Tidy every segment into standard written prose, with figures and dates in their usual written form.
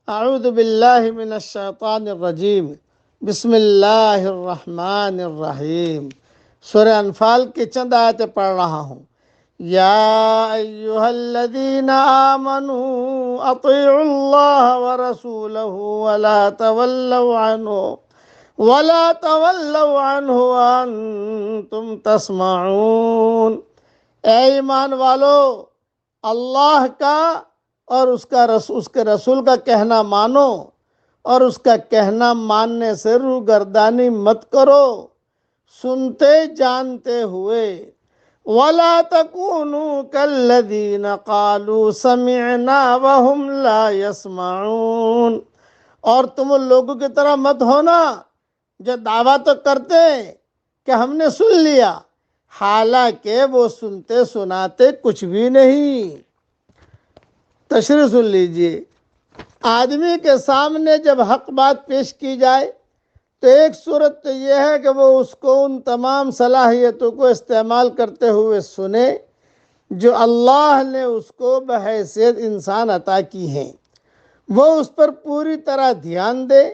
اعوذ باللہ من الشیطان الرجیم بسم اللہ الرحمن الرحیم سورہ انفال کی چند آیتیں پڑھ رہا ہوں۔ یا ایہا الذین آمنوا اطیعوا اللہ ورسولہ ولا تولوا عنہ وانتم تسمعون۔ اے ایمان والو، اللہ کا اور اس کے رسول کا کہنا مانو، اور اس کا کہنا ماننے سے روگردانی مت کرو، سنتے جانتے ہوئے۔ وَلَا تَكُونُوا كَالَّذِينَ قَالُوا سَمِعْنَا وَهُمْ لَا يَسْمَعُونَ۔ اور تم ان لوگوں کی طرح مت ہونا جو دعویٰ تو کرتے ہیں کہ ہم نے سن لیا، حالانکہ وہ سنتے سناتے کچھ بھی نہیں۔ تشریح سن لیجئے۔ آدمی کے سامنے جب حق بات پیش کی جائے تو ایک صورت تو یہ ہے کہ وہ اس کو ان تمام صلاحیتوں کو استعمال کرتے ہوئے سنے جو اللہ نے اس کو بحیثیت انسان عطا کی ہیں، وہ اس پر پوری طرح دھیان دے،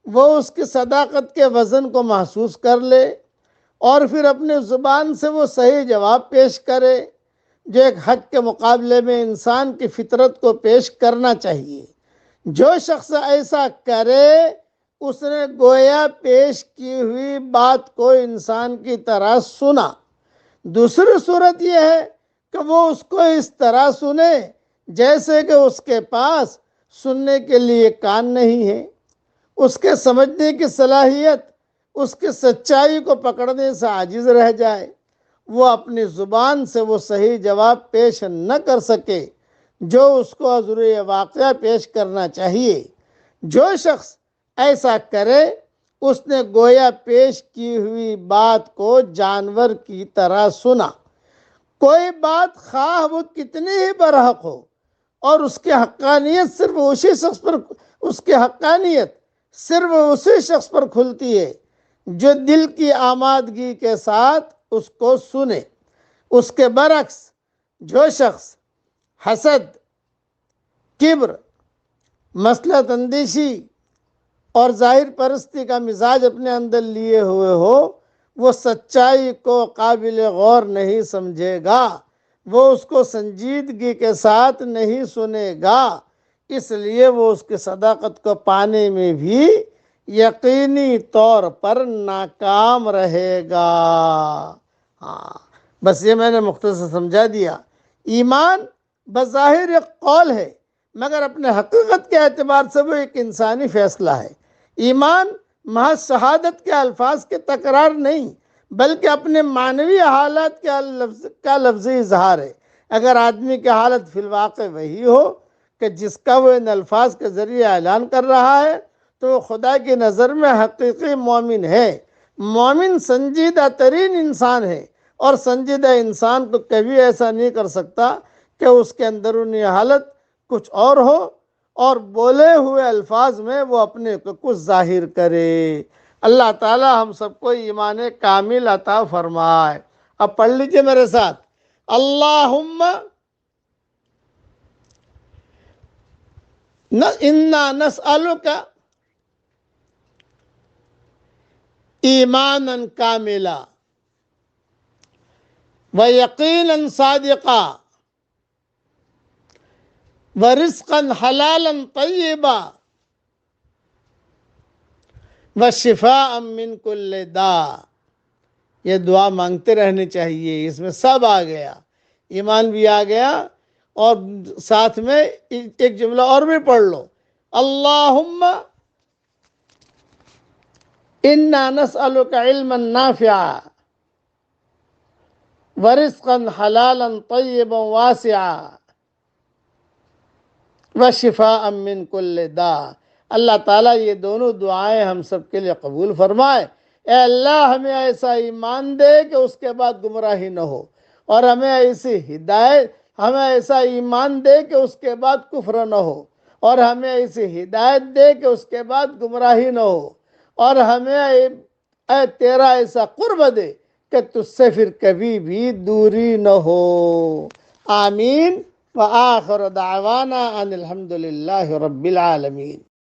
وہ اس کی صداقت کے وزن کو محسوس کر لے، اور پھر اپنے زبان سے وہ صحیح جواب پیش کرے جو ایک حق کے مقابلے میں انسان کی فطرت کو پیش کرنا چاہیے۔ جو شخص ایسا کرے اس نے گویا پیش کی ہوئی بات کو انسان کی طرح سنا۔ دوسری صورت یہ ہے کہ وہ اس کو اس طرح سنے جیسے کہ اس کے پاس سننے کے لیے کان نہیں ہے، اس کے سمجھنے کی صلاحیت اس کی سچائی کو پکڑنے سے عاجز رہ جائے، وہ اپنی زبان سے وہ صحیح جواب پیش نہ کر سکے جو اس کو حضور واقعہ پیش کرنا چاہیے۔ جو شخص ایسا کرے اس نے گویا پیش کی ہوئی بات کو جانور کی طرح سنا۔ کوئی بات خواہ وہ کتنی ہی برحق ہو اور اس کی حقانیت صرف اسی شخص پر کھلتی ہے جو دل کی آمادگی کے ساتھ اس کو سنے۔ اس کے برعکس جو شخص حسد، کبر، مصلحت اندیشی اور ظاہر پرستی کا مزاج اپنے اندر لیے ہوئے ہو، وہ سچائی کو قابل غور نہیں سمجھے گا، وہ اس کو سنجیدگی کے ساتھ نہیں سنے گا، اس لیے وہ اس کی صداقت کو پانے میں بھی یقینی طور پر ناکام رہے گا۔ بس یہ میں نے مختصر سمجھا دیا۔ ایمان بظاہر ایک قول ہے مگر اپنے حقیقت کے اعتبار سے وہ ایک انسانی فیصلہ ہے۔ ایمان محض شہادت کے الفاظ کی تکرار نہیں بلکہ اپنے معنوی حالات کا لفظی اظہار ہے۔ اگر آدمی کی حالت فی الواقع وہی ہو کہ جس کا وہ ان الفاظ کے ذریعے اعلان کر رہا ہے تو وہ خدا کی نظر میں حقیقی مومن ہے۔ مومن سنجیدہ ترین انسان ہے، اور سنجیدہ انسان کو کبھی ایسا نہیں کر سکتا کہ اس کے اندرونی حالت کچھ اور ہو اور بولے ہوئے الفاظ میں وہ اپنے کو کچھ ظاہر کرے۔ اللہ تعالی ہم سب کو ایمان کامل عطا فرمائے۔ اب پڑھ لیجئے میرے ساتھ۔ اللہم انا نسألک ایمانا کاملا ویقینا صادقا ورزقا حلالا طیبا وشفاء من کل داء۔ یہ دعا مانگتے رہنے چاہیے، اس میں سب آ گیا، ایمان بھی آ گیا، اور ساتھ میں ایک جملہ اور بھی پڑھ لو، اللہم انا نسألک علما نافعا ورزقا حلالا طیبا واسعا وشفاء من کل داء۔ اللہ تعالیٰ یہ دونوں دعائیں ہم سب کے لیے قبول فرمائے۔ اے اللہ ہمیں ایسا ایمان دے کہ اس کے بعد گمراہی نہ ہو، اور ہمیں ایسا ایمان دے کہ اس کے بعد کفر نہ ہو، اور ہمیں ایسی ہدایت دے کہ اس کے بعد گمراہی نہ ہو، اور ہمیں اے تیرا ایسا قرب دے کہ تجھ سے پھر کبھی بھی دوری نہ ہو۔ آمین وآخر دعوانا ان الحمد للہ رب العالمین۔